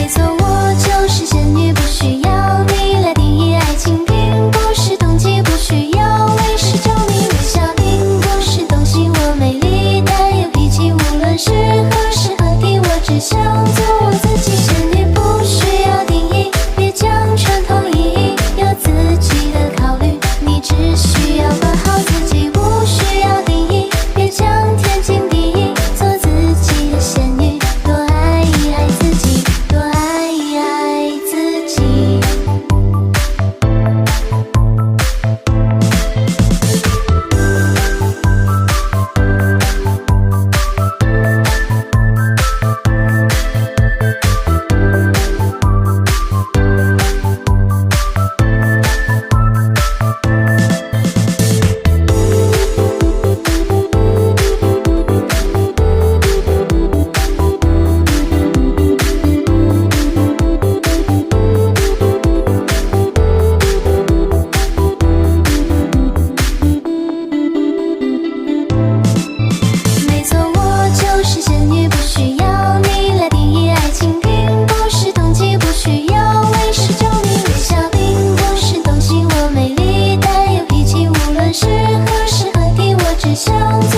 错，我就是仙女，不需要你来定义爱情，并不是冬季，不需要为时证明微笑，并不是东西，我美丽但有脾气，无论是何时何地，我只想做我自己。仙女不需要定义，别讲传统意义，有自己的考虑，你只需要管好自己，不需要定义，别讲天经地义，做自己的仙女，多爱自己，多爱自己。没错，我就是仙女，不需要你来定义爱情，并不是冬季，不需要为时证明微笑，并不是东西，我美丽但有脾气，无论是何时何地，我只想做